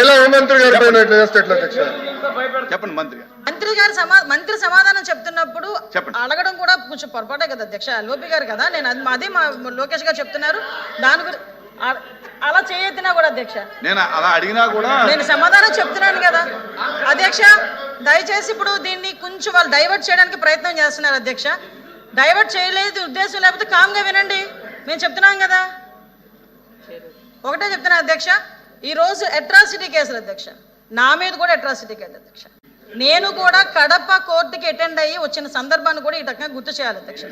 మహిళా హోంమంత్రి గారి పైన ఎట్లా చేస్తే ఎట్లా అధ్యక్ష? చెప్పండి మంత్రి సమాధానం చెప్తున్నప్పుడు అడగడం కూడా కొంచెం పొరపాటే కదా అధ్యక్ష. ఎల్ఓపి గారు కదా, నేను అదే మా లోకేష్ గారు చెప్తున్నారు, దాని గురించి అలా చేయొద్దునా కూడా అధ్యక్ష. నేను అలా అడిగినా కూడా నేను సమాధానం చెప్తున్నాను కదా అధ్యక్ష. దయచేసి ఇప్పుడు దీన్ని కొంచెం వాళ్ళు డైవర్ట్ చేయడానికి ప్రయత్నం చేస్తున్నారు అధ్యక్ష. డైవర్ట్ చేయలేదు ఉద్దేశం, లేకపోతే కామ్గా వినండి, మేము చెప్తున్నాం కదా. ఒకటే చెప్తున్నాను అధ్యక్ష, ఈరోజు అట్రాసిటీ కేసులు అధ్యక్ష, నా మీద కూడా అట్రాసిటీ కేసు అధ్యక్ష. నేను కూడా కడప కోర్టుకి అటెండ్ అయ్యి వచ్చిన సందర్భాన్ని కూడా ఈ రకంగా గుర్తు చేయాలి అధ్యక్ష.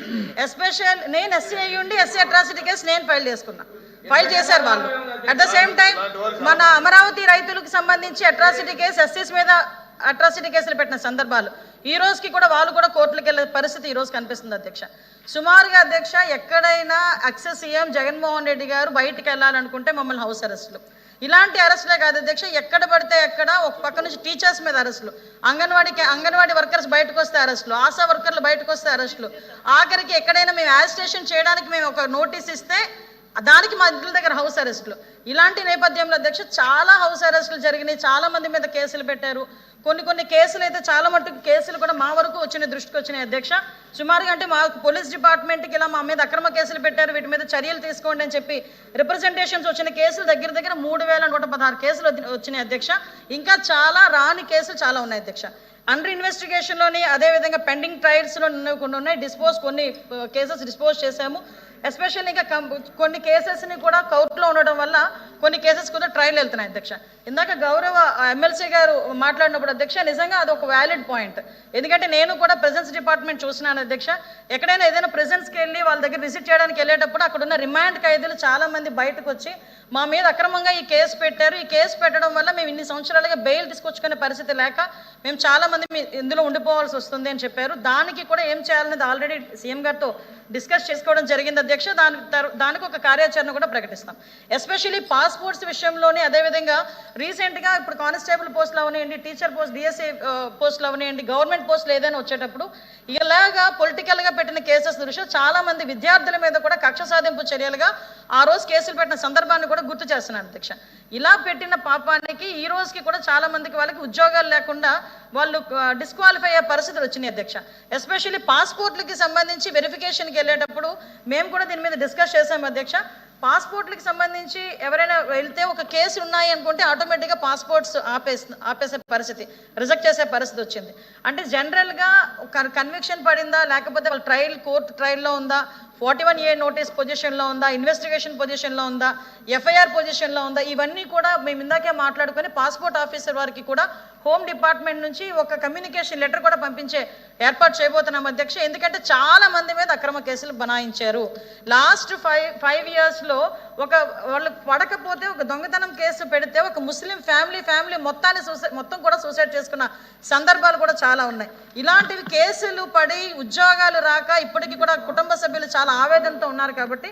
ఎస్పెషల్ నేను ఎస్సీ అయ్యి ఉండి ఎస్సీ అట్రాసిటీ కేసు నేను ఫైల్ చేశారు వాళ్ళు. అట్ ద సేమ్ టైం మన అమరావతి రైతులకు సంబంధించి అట్రాసిటీ కేసు, ఎస్సీస్ మీద అట్రాసిటీ కేసులు పెట్టిన సందర్భాలు ఈ రోజుకి కూడా వాళ్ళు కూడా కోర్టులకు వెళ్ళే పరిస్థితి ఈ రోజు కనిపిస్తుంది అధ్యక్ష. సుమారుగా అధ్యక్ష ఎక్కడైనా ఎక్స్ సీఎం జగన్మోహన్ రెడ్డి గారు బయటికి వెళ్ళాలనుకుంటే మమ్మల్ని హౌస్ అరెస్టులు, ఇలాంటి అరెస్టులే కాదు అధ్యక్ష, ఎక్కడ పడితే ఎక్కడ ఒక పక్క నుంచి టీచర్స్ మీద అరెస్టులు, అంగన్వాడీ వర్కర్స్ బయటకు వస్తే అరెస్టులు, ఆశా వర్కర్లు బయటకు వస్తే అరెస్టులు, ఆఖరికి ఎక్కడైనా మేము యాజిటేషన్ చేయడానికి మేము ఒక నోటీస్ ఇస్తే దానికి మా ఇంటి దగ్గర హౌస్ అరెస్టులు. ఇలాంటి నేపథ్యంలో అధ్యక్ష చాలా హౌస్ అరెస్టులు జరిగినాయి, చాలా మంది మీద కేసులు పెట్టారు. కొన్ని కేసులు అయితే చాలా మటుకు కేసులు కూడా మా వరకు దృష్టికి వచ్చినాయి అధ్యక్ష. సుమారుగా అంటే మా పోలీస్ డిపార్ట్మెంట్కి ఇలా మా మీద అక్రమ కేసులు పెట్టారు, వీటి మీద చర్యలు తీసుకోండి అని చెప్పి రిప్రజెంటేషన్స్ వచ్చిన కేసులు దగ్గర 3116 కేసులు వచ్చినాయి అధ్యక్ష. ఇంకా చాలా రాని కేసులు చాలా ఉన్నాయి అధ్యక్ష. అండర్ ఇన్వెస్టిగేషన్లోని అదేవిధంగా పెండింగ్ ట్రయల్స్లో కొన్ని ఉన్నాయి, కొన్ని కేసెస్ డిస్పోజ్ చేశాము. ఎస్పెషల్లీ ఇంకా కొన్ని కేసెస్ని కూడా కోర్టులో ఉండడం వల్ల కొన్ని కేసెస్ కూడా ట్రయల్ వెళ్తున్నాయి అధ్యక్ష. ఇందాక గౌరవ ఎమ్మెల్సీ గారు మాట్లాడినప్పుడు అధ్యక్ష నిజంగా అది ఒక వ్యాలిడ్ పాయింట్. ఎందుకంటే నేను కూడా ప్రెజెన్స్ డిపార్ట్మెంట్ చూసినాను అధ్యక్ష. ఎక్కడైనా ఏదైనా ప్రెజెన్స్కి వెళ్ళి వాళ్ళ దగ్గర విజిట్ చేయడానికి వెళ్ళేటప్పుడు అక్కడ ఉన్న రిమాండ్ ఖైదీలు చాలా మంది బయటకు వచ్చి మా మీద అక్రమంగా ఈ కేసు పెట్టారు, ఈ కేసు పెట్టడం వల్ల మేము ఇన్ని సంవత్సరాలుగా బెయిల్ తీసుకొచ్చుకునే పరిస్థితి లేక మేము చాలా మంది ఇందులో ఉండిపోవాల్సి వస్తుంది అని చెప్పారు. దానికి కూడా ఏం చేయాలనేది ఆల్రెడీ సీఎం గారితో డిస్కస్ చేసుకోవడం జరిగింది అధ్యక్ష. దానికి ఒక కార్యాచరణ కూడా ప్రకటిస్తాం. ఎస్పెషల్లీ పాస్పోర్ట్స్ విషయంలోనే అదేవిధంగా రీసెంట్గా ఇప్పుడు కానిస్టేబుల్ పోస్టులు అవనివ్వండి, టీచర్ పోస్ట్, డిఎస్ఏ పోస్టులు అవనివ్వండి, గవర్నమెంట్ పోస్టులు ఏదైనా వచ్చేటప్పుడు ఇలాగా పొలిటికల్గా పెట్టిన కేసెస్ దృష్ట్యా చాలా మంది విద్యార్థుల మీద కూడా కక్ష సాధింపు చర్యలుగా ఆ రోజు కేసులు పెట్టిన సందర్భాన్ని కూడా గుర్తు చేస్తున్నాను అధ్యక్ష. ఇలా పెట్టిన పాపానికి ఈ రోజుకి కూడా చాలా మందికి వాళ్ళకి ఉద్యోగాలు లేకుండా వాళ్ళు డిస్క్వాలిఫై అయ్యే పరిస్థితులు వచ్చినాయి అధ్యక్ష. ఎస్పెషల్లీ పాస్పోర్ట్లకి సంబంధించి వెరిఫికేషన్కి వెళ్ళేటప్పుడు మేము కూడా దీని మీద డిస్కస్ చేసాము అధ్యక్ష. పాస్పోర్ట్లకి సంబంధించి ఎవరైనా వెళ్తే ఒక కేసు ఉన్నాయి అనుకుంటే ఆటోమేటిక్గా పాస్పోర్ట్స్ ఆపేసే పరిస్థితి, రిజెక్ట్ చేసే పరిస్థితి వచ్చింది. అంటే జనరల్గా కన్విక్షన్ పడిందా, లేకపోతే వాళ్ళ కోర్టు ట్రయల్లో ఉందా, 41A నోటీస్ పొజిషన్లో ఉందా, ఇన్వెస్టిగేషన్ పొజిషన్లో ఉందా, ఎఫ్ఐఆర్ పొజిషన్లో ఉందా, ఇవన్నీ కూడా మేము ఇందాకే మాట్లాడుకొని పాస్పోర్ట్ ఆఫీసర్ వారికి కూడా హోమ్ డిపార్ట్మెంట్ నుంచి ఒక కమ్యూనికేషన్ లెటర్ కూడా పంపించే ఏర్పాటు చేయబోతున్నాం అధ్యక్ష. ఎందుకంటే చాలా మంది మీద అక్రమ కేసులు బనాయించారు. లాస్ట్ 5 yearsలో వాళ్ళు పడకపోతే ఒక దొంగతనం కేసు పెడితే ఒక ముస్లిం ఫ్యామిలీ మొత్తం కూడా సూసైడ్ చేసుకున్న సందర్భాలు కూడా చాలా ఉన్నాయి. ఇలాంటివి కేసులు పడి ఉద్యోగాలు రాక ఇప్పటికీ కూడా కుటుంబ సభ్యులు చాలా ఆవేదనతో ఉన్నారు. కాబట్టి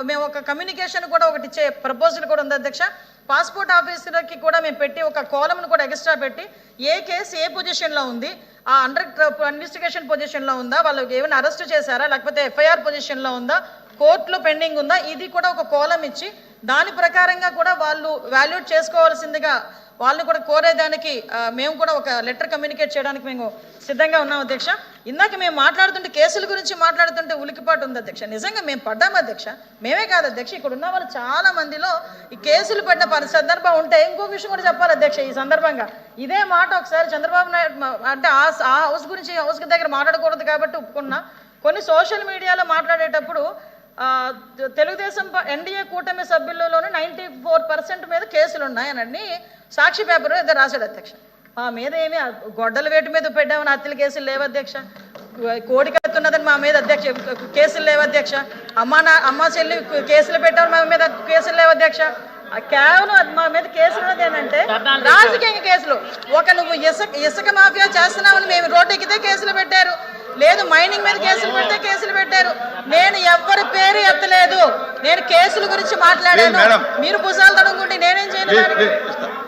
మేము ఒక కమ్యూనికేషన్ కూడా ఒకటి ఇచ్చే ప్రపోజల్ కూడా ఉంది అధ్యక్ష. పాస్పోర్ట్ ఆఫీసర్కి కూడా మేము పెట్టి ఒక కాలమ్ను కూడా ఎక్స్ట్రా పెట్టి ఏ కేసు ఏ పొజిషన్లో ఉంది, ఆ అండర్ ఇన్వెస్టిగేషన్ పొజిషన్లో ఉందా, వాళ్ళు ఏమైనా అరెస్ట్ చేశారా, లేకపోతే ఎఫ్ఐఆర్ పొజిషన్లో ఉందా, కోర్టులో పెండింగ్ ఉందా, ఇది కూడా ఒక కాలం ఇచ్చి దాని ప్రకారంగా కూడా వాళ్ళు వాల్యూట్ చేసుకోవాల్సిందిగా వాళ్ళని కూడా కోరేదానికి మేము కూడా ఒక లెటర్ కమ్యూనికేట్ చేయడానికి మేము సిద్ధంగా ఉన్నాం అధ్యక్ష. ఇందాక మేము మాట్లాడుతుంటే కేసుల గురించి మాట్లాడుతుంటే ఉలికిపాటు ఉంది అధ్యక్ష. నిజంగా మేము పడ్డాము అధ్యక్ష, మేమే కాదు అధ్యక్ష, ఇక్కడ ఉన్న వాళ్ళు చాలా మందిలో ఈ కేసులు పడిన సందర్భం ఉంటే ఇంకొక విషయం కూడా చెప్పాలి అధ్యక్ష. ఈ సందర్భంగా ఇదే మాట ఒకసారి చంద్రబాబు నాయుడు అంటే ఆ హౌస్ గురించి హౌస్ దగ్గర మాట్లాడకూడదు కాబట్టి ఒప్పుకున్నా, కొన్ని సోషల్ మీడియాలో మాట్లాడేటప్పుడు తెలుగుదేశం ఎన్డీఏ కూటమి సభ్యులలోనే 94% మీద కేసులు ఉన్నాయనని సాక్షి పేపర్ ఏదో రాశాడు అధ్యక్ష. మా మీద ఏమి గొడ్డల వేటు మీద పెట్టామని హత్యల కేసులు లేవు అధ్యక్ష, కోడికత్తున్నదని మా మీద అధ్యక్ష కేసులు లేవు అధ్యక్ష, అమ్మ చెల్లి కేసులు పెట్టామని మా మీద కేసులు లేవు అధ్యక్ష. కేవలం మా మీద కేసులు ఉన్నది ఏంటంటే రాజకీయ కేసులు. నువ్వు ఇసుక మాఫియా చేస్తున్నావని మేము రోడ్డు ఎక్కితే కేసులు పెట్టారు, లేదు మైనింగ్ మీద కేసులు పెడితే కేసులు పెట్టారు. నేను ఎవరి పేరు ఎత్తలేదు, నేను కేసుల గురించి మాట్లాడాను. మీరు భుజాలు తడుముకుంటే నేనేం చేయాలి,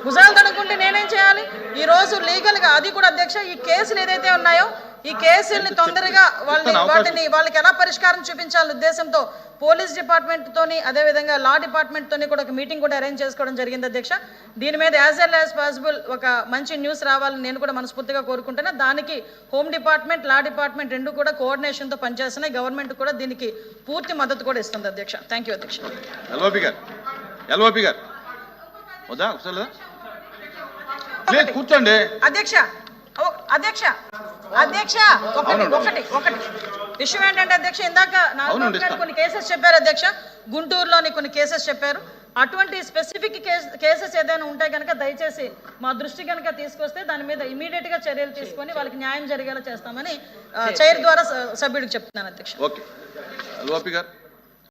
భుజాలు తడుముకుంటే నేనేం చేయాలి? ఈ రోజు లీగల్గా అది కూడా అధ్యక్ష ఈ కేసులు ఏదైతే ఉన్నాయో ఈ కేసుల్ని తొందరగా వాళ్ళకి ఎలా పరిష్కారం చూపించాలనే ఉద్దేశంతో పోలీస్ డిపార్ట్మెంట్ తోని అదే విధంగా లా డిపార్ట్మెంట్ తోని కూడా ఒక మీటింగ్ కూడా అరేంజ్ చేసుకోవడం జరిగింది అధ్యక్ష. దీని మీద యాజ్ ఎల్ యాజ్ పాసిబుల్ ఒక మంచి న్యూస్ రావాలని నేను కూడా మనస్ఫూర్తిగా కోరుకుంటున్నా. దానికి హోమ్ డిపార్ట్మెంట్ లా డిపార్ట్మెంట్ రెండు కూడా కోఆర్డినేషన్తో పనిచేస్తున్నాయి. గవర్నమెంట్ కూడా దీనికి పూర్తి మద్దతు కూడా ఇస్తుంది అధ్యక్ష. థ్యాంక్ యూ అధ్యక్ష. ఎల్ఓపి గారు వద్దా కూర్చోండి అధ్యక్ష. అధ్యక్ష అధ్యక్ష ఒకటి విషయం ఏంటంటే అధ్యక్ష, ఇందాక నాలుగు కొన్ని కేసెస్ చెప్పారు అధ్యక్ష, గుంటూరులోని కొన్ని కేసెస్ చెప్పారు. అటువంటి స్పెసిఫిక్ కేసెస్ ఏదైనా ఉంటే కనుక దయచేసి మా దృష్టి కనుక తీసుకొస్తే దాని మీద ఇమీడియట్ గా చర్యలు తీసుకొని వాళ్ళకి న్యాయం జరిగేలా చేస్తామని చైర్ ద్వారా సభ్యుడికి చెప్తున్నాను అధ్యక్ష. ఓకే.